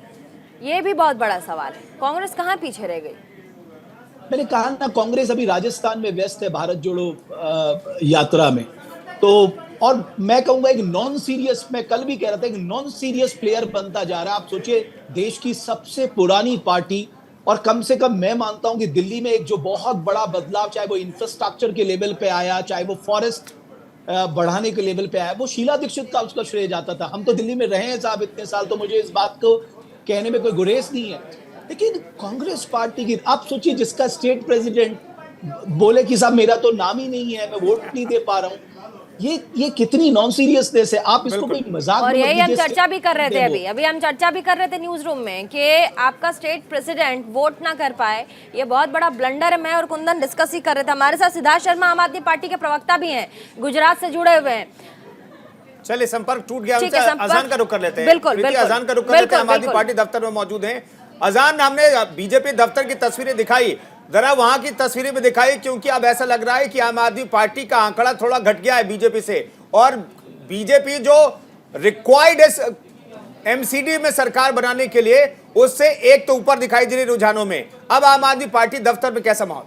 ये भी बहुत बड़ा सवाल है। कांग्रेस कहाँ पीछे रह गई? मैंने कहा ना, कांग्रेस अभी राजस्थान में व्यस्त है भारत जोड़ो यात्रा में, तो और मैं कहूंगा एक नॉन सीरियस, मैं कल भी कह रहा था, एक नॉन सीरियस प्लेयर बनता जा रहा है। आप सोचिए, देश की सबसे पुरानी पार्टी, और कम से कम मैं मानता हूं कि दिल्ली में एक जो बहुत बड़ा बदलाव, चाहे वो इंफ्रास्ट्रक्चर के लेवल पे आया, चाहे वो फॉरेस्ट बढ़ाने के लेवल पे आया, वो शीला दीक्षित का उसका श्रेय जाता था। हम तो दिल्ली में रहे हैं साहब इतने साल, तो मुझे इस बात को कहने में कोई गुरेज नहीं है, लेकिन कांग्रेस पार्टी की, आप सोचिए जिसका स्टेट प्रेसिडेंट बोले कि साहब मेरा तो नाम ही नहीं है, मैं वोट नहीं दे पा रहा हूं, ये कितनी नॉन सीरियसनेस है। आप इसको कोई मजाक, और यही हम चर्चा भी कर रहे थे, अभी हम चर्चा भी कर रहे थे न्यूज रूम में कि आपका स्टेट प्रेसिडेंट वोट ना कर पाए, ये बहुत बड़ा ब्लंडर है। मैं और कुंदन डिस्कस ही कर रहे थे। हमारे साथ सिद्धार्थ शर्मा आम आदमी पार्टी के प्रवक्ता भी हैं, गुजरात से जुड़े हुए हैं। चलिए, संपर्क टूट गया, अजान का रुख कर लेते हैं। बिल्कुल, अजान का रुख कर लेते हैं। आम आदमी पार्टी दफ्तर में मौजूद हैं। अजान, हमने बीजेपी दफ्तर की तस्वीरें दिखाई, जरा वहां की तस्वीरें भी दिखाई, क्योंकि अब ऐसा लग रहा है कि आम आदमी पार्टी का आंकड़ा थोड़ा घट गया है बीजेपी से, और बीजेपी जो रिक्वायर्ड है एमसीडी में सरकार बनाने के लिए, उससे एक तो ऊपर दिखाई दे रही रुझानों में। अब आम आदमी पार्टी दफ्तर में कैसा माहौल?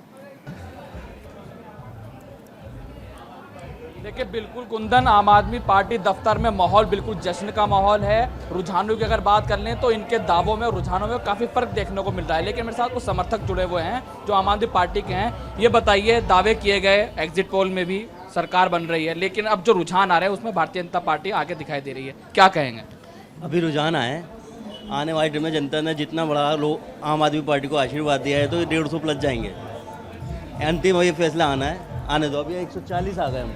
देखिए, बिल्कुल कुंदन, आम आदमी पार्टी दफ्तर में माहौल बिल्कुल जश्न का माहौल है। रुझानों की अगर बात कर लें तो इनके दावों में और रुझानों में काफ़ी फर्क देखने को मिल रहा है, लेकिन मेरे साथ कुछ समर्थक जुड़े हुए हैं जो आम आदमी पार्टी के हैं। ये बताइए, दावे किए गए, एग्जिट पोल में भी सरकार बन रही है, लेकिन अब जो रुझान आ रहे हैं उसमें भारतीय जनता पार्टी आगे दिखाई दे रही है, क्या कहेंगे? अभी रुझान आए, आने वाले टाइम में जनता ने जितना बड़ा लोग आम आदमी पार्टी को आशीर्वाद दिया है, तो 150 प्लस जाएंगे। अंतिम ये फैसला आना है, आने दो। अभी 140 आ गए हम,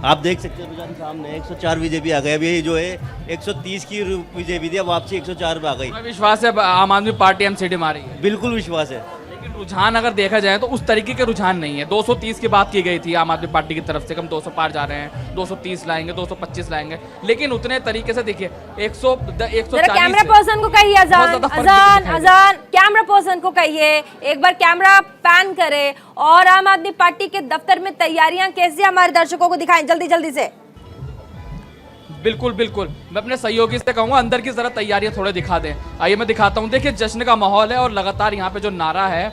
आप देख सकते हैं रुझान सामने, 104 बीजेपी आ गई। अभी जो है 130 की बीजेपी थी, अब वापसी 104 पे आ गई। विश्वास है आम आदमी पार्टी एमसीडी मारी है? बिल्कुल विश्वास है, लेकिन रुझान अगर देखा जाए तो उस तरीके के रुझान नहीं है। 230 की बात की गई थी आम आदमी पार्टी की तरफ से, कम 200 पार जा रहे हैं, 230 लाएंगे, 225 लाएंगे, लेकिन उतने तरीके से देखिए 140। कैमरा पर्सन को कहिए, अजान कैमरा पर्सन को कहिए एक बार कैमरा पैन करे, और आम आदमी पार्टी के दफ्तर में तैयारियां कैसी, हमारे दर्शकों को दिखाएं जल्दी से। बिल्कुल, मैं अपने सहयोगी से कहूंगा अंदर की जरा तैयारियां थोड़े दिखा दें। आइए मैं दिखाता हूं। देखिए, जश्न का माहौल है और लगातार यहाँ पे जो नारा है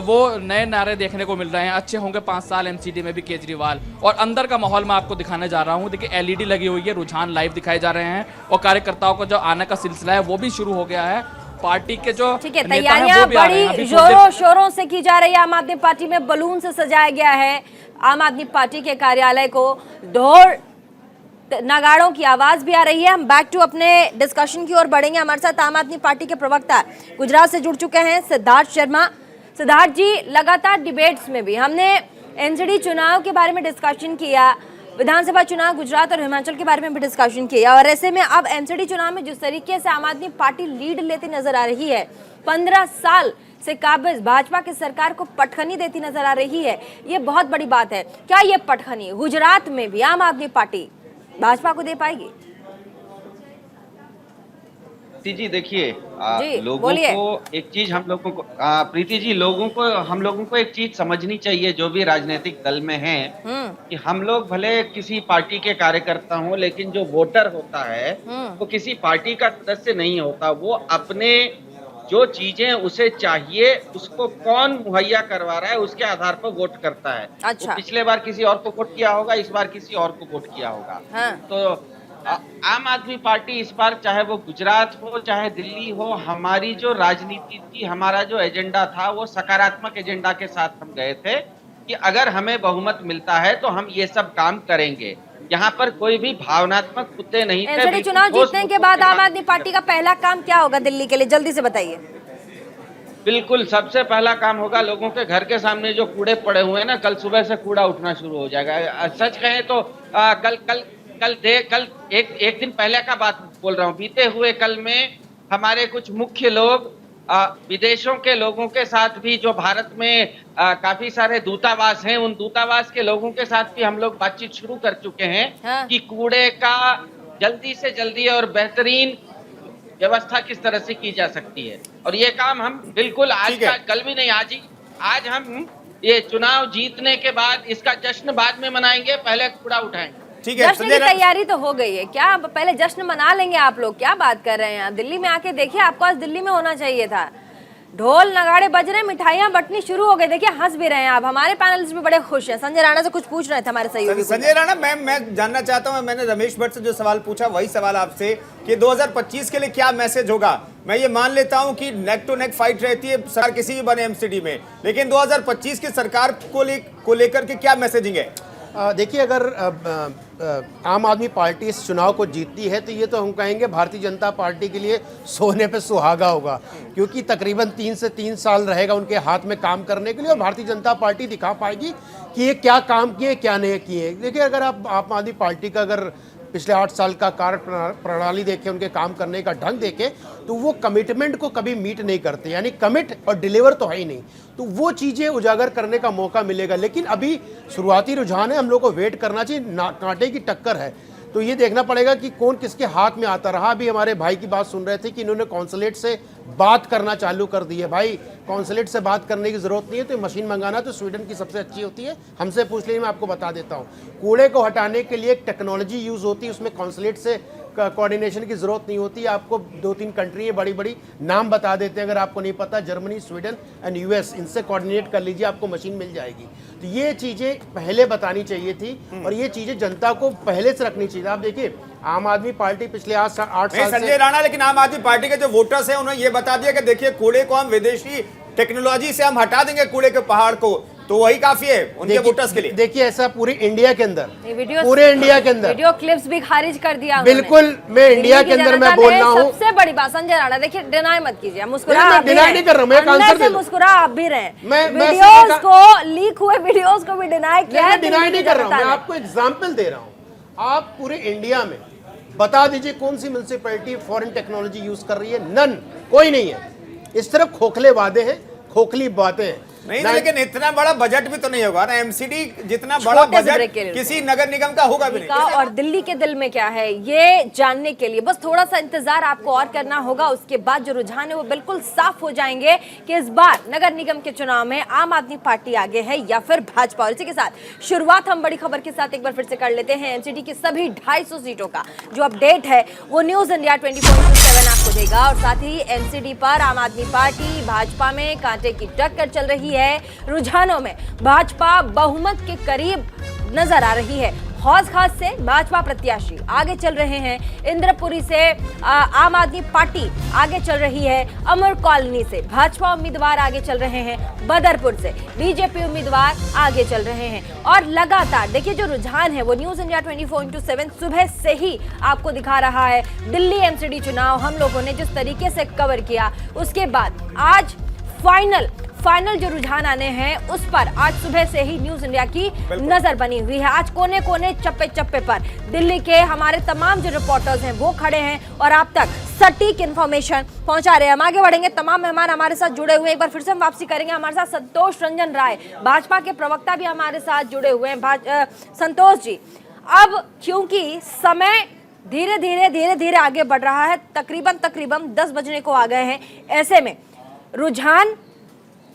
वो नए नारे देखने को मिल रहे हैं। अच्छे होंगे 5 साल एमसीडी में भी केजरीवाल। और अंदर का माहौल मैं आपको दिखाने जा रहा हूँ। देखिए, एलईडी लगी हुई है, रुझान लाइव दिखाए जा रहे हैं, और कार्यकर्ताओं का जो आने का सिलसिला है वो भी शुरू हो गया है। पार्टी के जो ठीक है, तैयारियां बड़ी जोरों शोरों से की जा रही है। आम आदमी पार्टी में बलून से सजाया गया है आम आदमी पार्टी के कार्यालय को, ढोल नगाड़ों की आवाज भी आ रही है। हम बैक टू अपने डिस्कशन की ओर बढ़ेंगे। हमारे साथ आम आदमी पार्टी के प्रवक्ता गुजरात से जुड़ चुके हैं सिद्धार्थ शर्मा। सिद्धार्थ जी, लगातार डिबेट्स में भी हमने एनसीडी चुनाव के बारे में डिस्कशन किया, विधानसभा चुनाव गुजरात और हिमाचल के बारे में भी डिस्कशन किया, और ऐसे में अब एमसीडी चुनाव में जिस तरीके से आम आदमी पार्टी लीड लेती नजर आ रही है, 15 साल से काबिज भाजपा की सरकार को पटखनी देती नजर आ रही है, ये बहुत बड़ी बात है। क्या ये पटखनी गुजरात में भी आम आदमी पार्टी भाजपा को दे पाएगी? प्रीति जी, देखिए, लोगों को एक चीज, हम लोगों को प्रीति जी, हम लोगों को एक चीज समझनी चाहिए, जो भी राजनीतिक दल में है, कि हम लोग भले किसी पार्टी के कार्यकर्ता हों, लेकिन जो वोटर होता है वो किसी पार्टी का सदस्य नहीं होता, वो अपने जो चीजें उसे चाहिए उसको कौन मुहैया करवा रहा है उसके आधार पर वोट करता है। अच्छा। वो पिछले बार किसी और को वोट किया होगा, इस बार किसी और को वोट किया होगा। हाँ। तो आम आदमी पार्टी इस बार चाहे वो गुजरात हो चाहे दिल्ली हो, हमारी जो राजनीति थी, हमारा जो एजेंडा था वो सकारात्मक एजेंडा के साथ हम गए थे कि अगर हमें बहुमत मिलता है तो हम ये सब काम करेंगे। यहाँ पर कोई भी भावनात्मक मुद्दे नहीं थे। एमसीडी चुनाव जीतने के बाद आम आदमी पार्टी का पहला काम क्या होगा दिल्ली के लिए, जल्दी से बताइए। बिल्कुल, सबसे पहला काम होगा लोगों के घर के सामने जो कूड़े पड़े हुए हैं ना, कल सुबह से कूड़ा उठना शुरू हो जाएगा। सच कहें तो कल एक दिन पहले का बात बोल रहा हूँ, बीते हुए कल में हमारे कुछ मुख्य लोग विदेशों के लोगों के साथ भी, जो भारत में काफी सारे दूतावास हैं, उन दूतावास के लोगों के साथ भी हम लोग बातचीत शुरू कर चुके हैं। हाँ। कि कूड़े का जल्दी से जल्दी और बेहतरीन व्यवस्था किस तरह से की जा सकती है, और ये काम हम बिल्कुल आज का कल भी नहीं, आज हम ये चुनाव जीतने के बाद इसका जश्न बाद में मनाएंगे, पहले कूड़ा उठाएंगे। ठीक है, जश्न की तैयारी तो हो गई है, क्या पहले जश्न मना लेंगे आप लोग? क्या बात कर रहे हैं आप? दिल्ली में आके देखिए, आपको आज दिल्ली में होना चाहिए था। ढोल नगाड़े बज रहे, मिठाइयां बंटनी शुरू हो गई। देखिए हंस भी रहे हैं आप, हमारे पैनलिस्ट भी बड़े खुश हैं। संजय राणा से कुछ पूछ रहे थे हमारे सहयोगी। संजय राणा, मैं जानना चाहता हूं, मैंने रमेश भट्ट से जो सवाल पूछा वही सवाल आपसे कि 2025 के लिए क्या मैसेज होगा। मैं ये मान लेता हूं कि नेक टू नेक फाइट रहती है सरकार किसी भी बने एमसीडी में, लेकिन 2025 की सरकार को लेकर के क्या मैसेजिंग है? देखिए, अगर आम आदमी पार्टी इस चुनाव को जीतती है तो ये तो हम कहेंगे भारतीय जनता पार्टी के लिए सोने पे सुहागा होगा, क्योंकि तकरीबन 3 से 3 साल रहेगा उनके हाथ में काम करने के लिए, और भारतीय जनता पार्टी दिखा पाएगी कि ये क्या काम किए क्या नहीं किए। देखिए, अगर आप आम आदमी पार्टी का अगर पिछले 8 साल का कार्य प्रणाली देखें, उनके काम करने का ढंग देखें, तो वो कमिटमेंट को कभी मीट नहीं करते, यानी कमिट और डिलीवर तो है ही नहीं। तो वो चीज़ें उजागर करने का मौका मिलेगा, लेकिन अभी शुरुआती रुझान है, हम लोग को वेट करना चाहिए। कांटे की टक्कर है, तो ये देखना पड़ेगा कि कौन किसके हाथ में आता रहा। अभी हमारे भाई की बात सुन रहे थे कि इन्होंने कॉन्सुलेट से बात करना चालू कर दी है। भाई, कॉन्सुलेट से बात करने की जरूरत नहीं है, तो मशीन मंगाना तो स्वीडन की सबसे अच्छी होती है, हमसे पूछ लीजिए, मैं आपको बता देता हूँ। कूड़े को हटाने के लिए एक टेक्नोलॉजी यूज़ होती है, उसमें कॉन्सुलेट से कोऑर्डिनेशन की जरूरत नहीं होती। आपको 2-3 कंट्री है, बड़ी बड़ी नाम बता देते हैं, अगर आपको नहीं पता, जर्मनी, स्वीडन एंड यूएस, इनसे कोऑर्डिनेट कर लीजिए, आपको मशीन मिल जाएगी। तो ये चीज़ें पहले बतानी चाहिए थी, और ये चीज़ें जनता को पहले से रखनी चाहिए। आप देखिए, आम आदमी पार्टी पिछले 8 साल संजय राणा, लेकिन आम आदमी पार्टी के जो वोटर्स हैं उन्होंने ये बता दिया कि देखिए कूड़े को हम विदेशी टेक्नोलॉजी से हम हटा देंगे, कूड़े के पहाड़ को, तो वही काफी है उनके वोटर्स के लिए। देखिए, ऐसा पूरी इंडिया के अंदर, पूरे इंडिया के अंदर वीडियो क्लिप्स भी खारिज कर दिया। बिल्कुल, मैं इंडिया के अंदर मैं बोल रहा हूँ। सबसे बड़ी बात संजय राणा, देखिए डिनाई मत कीजिए, मुस्कुरा डिनाई नहीं कर रहा हूँ, मैं आंसर दे, मुस्कुरा आप भी रहे। वीडियोस को, लीक हुए वीडियोस को भी डिनाई किया है। डिनाई नहीं कर रहा हूँ, मैं आपको एग्जाम्पल दे रहा हूँ। आप पूरे इंडिया में बता दीजिए कौन सी म्युनिसिपैलिटी फॉरेन टेक्नोलॉजी यूज कर रही है? नन, कोई नहीं है। इस तरफ खोखले वादे हैं, खोखली बातें हैं। नहीं, लेकिन इतना बड़ा बजट भी तो नहीं होगा ना, एमसीडी जितना बड़ा बजट किसी नगर निगम का होगा भी नहीं। और दिल्ली के दिल में क्या है ये जानने के लिए बस थोड़ा सा इंतजार आपको और करना होगा। उसके बाद जो रुझान है वो बिल्कुल साफ हो जाएंगे कि इस बार नगर निगम के चुनाव में आम आदमी पार्टी आगे है या फिर भाजपा। और इसी के साथ शुरुआत हम बड़ी खबर के साथ एक बार फिर से कर लेते हैं। एमसीडी की सभी 250 सीटों का जो अपडेट है वो न्यूज इंडिया 24/7 आपको देगा, और साथ ही एमसीडी पर आम आदमी पार्टी भाजपा में कांटे की टक्कर चल रही है। रुझानों में भाजपा बहुमत के करीब नजर आ रही है। हौज खास से भाजपा प्रत्याशी आगे चल रहे हैं। इंद्रपुरी से आम आदमी पार्टी आगे चल रही है। अमर कॉलोनी से भाजपा उम्मीदवार आगे चल रहे हैं। बदरपुर से बीजेपी उम्मीदवार आगे चल रहे हैं। और लगातार देखिए जो रुझान है वो न्यूज इंडिया 24/7 सुबह से ही आपको दिखा रहा है। दिल्ली एमसीडी चुनाव हम लोगों ने जिस तरीके से कवर किया, उसके बाद आज फाइनल जो रुझान आने हैं उस पर आज सुबह से ही न्यूज इंडिया की नजर बनी हुई है। आज कोने कोने चप्पे चप्पे पर दिल्ली के हमारे तमाम जो रिपोर्टर्स हैं वो खड़े हैं और आप तक सटीक इन्फॉर्मेशन पहुंचा रहे हैं। हम आगे बढ़ेंगे, तमाम मेहमान हमारे साथ जुड़े हुए हैं। एक बार फिर से हम वापसी करेंगे, हमारे साथ संतोष रंजन राय भाजपा के प्रवक्ता भी हमारे साथ जुड़े हुए हैं। संतोष जी, अब क्योंकि समय धीरे धीरे आगे बढ़ रहा है, तकरीबन 10 बजने को आ गए हैं, ऐसे में रुझान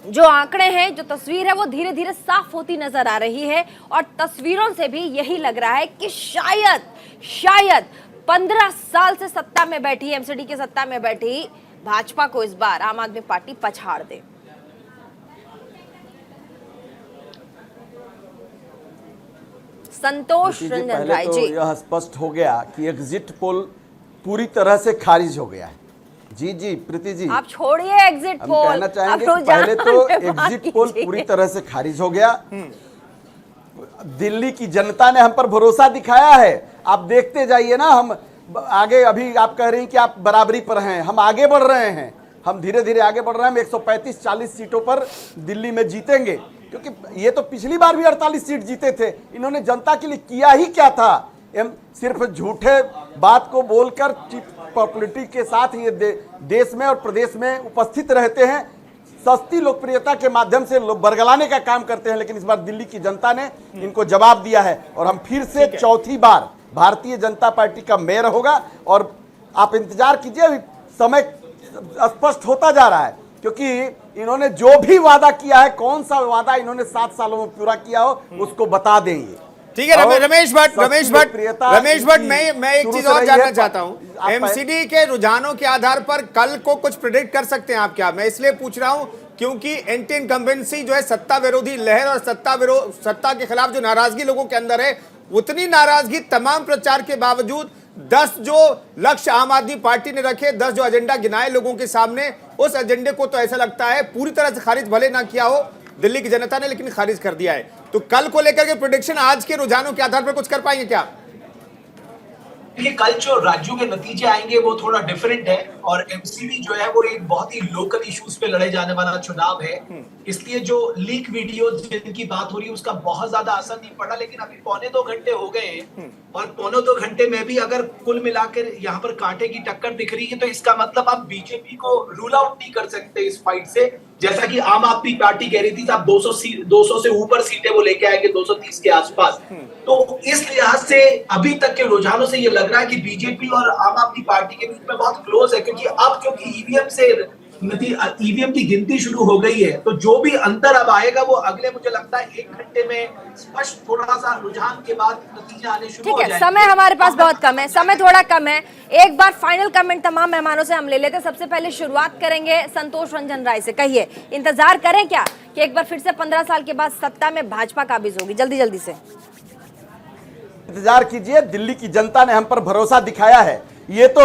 जो आंकड़े हैं, जो तस्वीर है वो धीरे धीरे साफ होती नजर आ रही है। और तस्वीरों से भी यही लग रहा है कि शायद 15 साल से सत्ता में बैठी एमसीडी की सत्ता में बैठी भाजपा को इस बार आम आदमी पार्टी पछाड़ दे। संतोष रंजन पहले राय तो जी, यह स्पष्ट हो गया कि एग्जिट पोल पूरी तरह से खारिज हो गया है। जी जी प्रीति जी, आप छोड़िए एग्जिट हम पोल, कहना चाहेंगे अब कि पहले तो रुझान एग्जिट पोल कीजिए। पूरी तरह से खारिज हो गया। दिल्ली की जनता ने हम पर भरोसा दिखाया है। आप देखते जाइए ना, हम आगे, अभी आप कह रही हैं कि आप बराबरी पर हैं, हम आगे बढ़ रहे हैं, हम धीरे धीरे आगे बढ़ रहे हैं। हम 135-40 सीटों पर दिल्ली में जीतेंगे, क्योंकि ये तो पिछली बार भी 48 सीट जीते थे। इन्होंने जनता के लिए किया ही क्या था? सिर्फ झूठे बात को बोलकर पॉपुलरिटी के साथ ये देश में और प्रदेश में उपस्थित रहते हैं, सस्ती लोकप्रियता के माध्यम से बरगलाने का काम करते हैं। लेकिन इस बार दिल्ली की जनता ने इनको जवाब दिया है और हम फिर से चौथी बार भारतीय जनता पार्टी का मेयर होगा। और आप इंतजार कीजिए, अभी समय स्पष्ट होता जा रहा है, क्योंकि इन्होंने जो भी वादा किया है, कौन सा वादा इन्होंने 7 सालों में पूरा किया हो, उसको बता देंगे। ठीक है रमेश भट्ट, मैं एक चीज और जानना चाहता हूं। एमसीडी के रुझानों के आधार पर कल को कुछ प्रेडिक्ट कर सकते हैं आप क्या? मैं इसलिए पूछ रहा हूं क्योंकि एंटी इनकम्बेंसी जो है, सत्ता विरोधी लहर और सत्ता के खिलाफ जो नाराजगी लोगों के अंदर है, उतनी नाराजगी तमाम प्रचार के बावजूद 10 जो लक्ष्य आम आदमी पार्टी ने रखे, 10 जो एजेंडा गिनाए लोगों के सामने, उस एजेंडे को तो ऐसा लगता है पूरी तरह से खारिज भले ना किया हो दिल्ली की जनता ने, लेकिन खारिज कर दिया है। तो कल को लेकर के प्रेडिक्शन आज के रुझानों के आधार पर कुछ कर पाएंगे क्या? ये कल जो राज्यों के नतीजे आएंगे वो थोड़ा डिफरेंट है, और एमसीडी जो है वो एक बहुत ही लोकल इश्यूज पे लड़े जाने वाला चुनाव है। इसलिए जो लीक वीडियो जिनकी बात हो रही है उसका बहुत ज्यादा असर नहीं पड़ा। लेकिन अभी 1.25 घंटे हो गए हैं, और 1.25 घंटे में भी अगर कुल मिलाकर यहाँ पर कांटे की टक्कर दिख रही है, तो इसका मतलब आप बीजेपी को रूल आउट नहीं कर सकते इस फाइट से। जैसा कि आम आदमी पार्टी कह रही थी, आप 200 से ऊपर सीटें वो लेके आएंगे, 230 के आसपास। तो इस लिहाज से अभी तक के रुझानों से ये लग रहा है कि बीजेपी और आम आदमी पार्टी के बीच में बहुत क्लोज है, क्योंकि अब क्योंकि ईवीएम की गिनती शुरू हो गई है, तो जो भी अंतर अब आएगा वो अगले, मुझे लगता है 1 घंटे में स्पष्ट थोड़ा सा रुझान के बाद नतीजे आने शुरू हो ठीक है। जाएंगे। समय हमारे पास बहुत कम है, समय थोड़ा कम है। एक बार फाइनल कमेंट तमाम मेहमानों से हम ले लेते हैं। सबसे पहले शुरुआत करेंगे संतोष रंजन राय से। कहिए, इंतजार करें क्या कि एक बार फिर से 15 साल के बाद सत्ता में भाजपा काबिज होगी? जल्दी जल्दी से इंतजार कीजिए, दिल्ली की जनता ने हम पर भरोसा दिखाया है। ये तो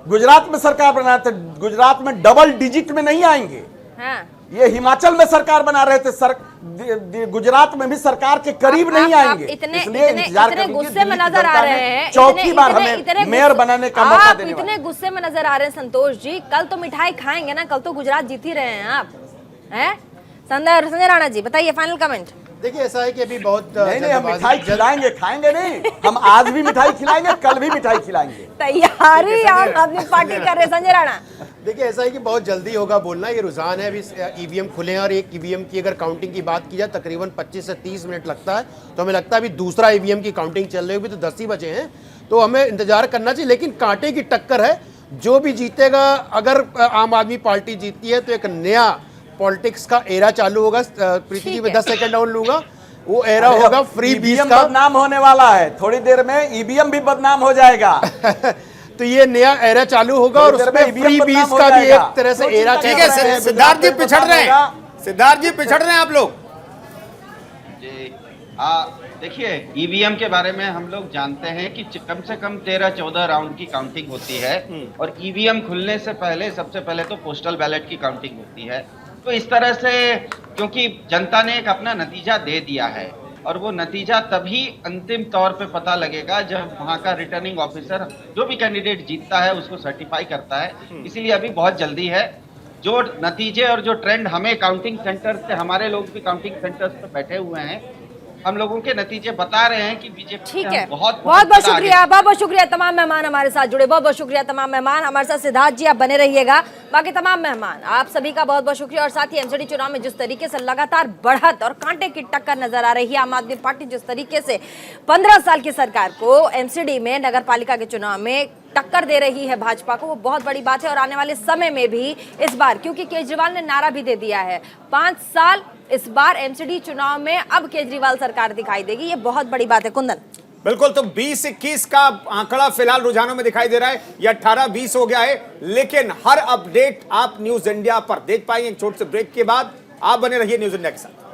गुजरात में सरकार बना थे, गुजरात में डबल डिजिट में नहीं आएंगे। हाँ। ये हिमाचल में सरकार बना रहे थे, गुजरात में भी सरकार के करीब नहीं आएंगे। इसलिए इंतजार इतने गुस्से में नजर आ रहे हैं, चौथी बार हमें मेयर बनाने का मौका देने वाले। इतने गुस्से में नजर आ रहे हैं संतोष जी, कल तो मिठाई खाएंगे ना? कल तो गुजरात जीत ही रहे हैं आप, हैं? संजय राणा जी बताइए फाइनल कमेंट। देखिए, ऐसा है कि अभी बहुत नहीं, हम मिठाई खिलाएंगे, खाएंगे नहीं। हम आज भी मिठाई खिलाएंगे, कल भी मिठाई खिलाएंगे। तैयारी आम आदमी पार्टी कर रहे। संजय राणा, देखिए, ऐसा है कि बहुत जल्दी होगा बोलना। ये रुझान है, अभी ईवीएम खुले हैं, और एक ईवीएम की अगर काउंटिंग की बात की जाए तकरीबन 25 से 30 मिनट लगता है। तो हमें लगता है अभी दूसरा ईवीएम की काउंटिंग चल रही है, अभी तो 10 ही बजे हैं, तो हमें इंतजार करना चाहिए। लेकिन कांटे की टक्कर है, जो भी जीतेगा, अगर आम आदमी पार्टी जीतती है तो एक नया पॉलिटिक्स का एरा चालू होगा। प्रीति जी, मैं 10 सेकंड और लूंगा। वो एरा होगा फ्री बीस का। बदनाम होने वाला है, थोड़ी देर में ईवीएम भी बदनाम हो जाएगा। तो ये नया एरा चालू होगा, और उसमें फ्री बीस का भी एक तरह से एरा। ठीक है, सिद्धार्थ जी पिछड़ रहे हैं, सिद्धार्थ जी पिछड़ रहे हैं आप लोग। जी, देखिए, ईवीएम के बारे में हम लोग जानते हैं कि कम से कम 13-14 राउंड की काउंटिंग होती है, और ईवीएम खुलने से पहले सबसे पहले तो पोस्टल बैलेट की काउंटिंग होती है। तो इस तरह से, क्योंकि जनता ने एक अपना नतीजा दे दिया है, और वो नतीजा तभी अंतिम तौर पे पता लगेगा जब वहाँ का रिटर्निंग ऑफिसर जो भी कैंडिडेट जीतता है उसको सर्टिफाई करता है। इसीलिए अभी बहुत जल्दी है। जो नतीजे और जो ट्रेंड हमें काउंटिंग सेंटर से, हमारे लोग भी काउंटिंग सेंटर्स पे बैठे हुए हैं, हम लोगों के नतीजे बता रहे हैं कि बीजेपी ठीक है। बहुत शुक्रिया, बहुत बहुत शुक्रिया तमाम मेहमान हमारे साथ जुड़े। बहुत बहुत शुक्रिया तमाम मेहमान हमारे साथ। सिद्धार्थ जी आप बने रहिएगा, बाकी तमाम मेहमान आप सभी का बहुत बहुत शुक्रिया। और साथ ही एमसीडी चुनाव में जिस तरीके से लगातार बढ़त और कांटे की टक्कर नजर आ रही है, आम आदमी पार्टी जिस तरीके से 15 साल की सरकार को एमसीडी में नगर पालिका के चुनाव में टक्कर दे रही है भाजपा को, वो बहुत बड़ी बात है। और आने वाले समय में भी इस बार, क्योंकि केजरीवाल ने नारा भी दे दिया है 5 साल, इस बार एमसीडी चुनाव में अब केजरीवाल सरकार दिखाई देगी, ये बहुत बड़ी बात है। कुंदन, बिल्कुल, तो 20-21 का आंकड़ा फिलहाल रुझानों में दिखाई दे रहा है, या 18-20 हो गया है, लेकिन हर अपडेट आप न्यूज इंडिया पर देख पाएंगे। एक छोटे से ब्रेक के बाद आप बने रहिए न्यूज इंडिया के साथ।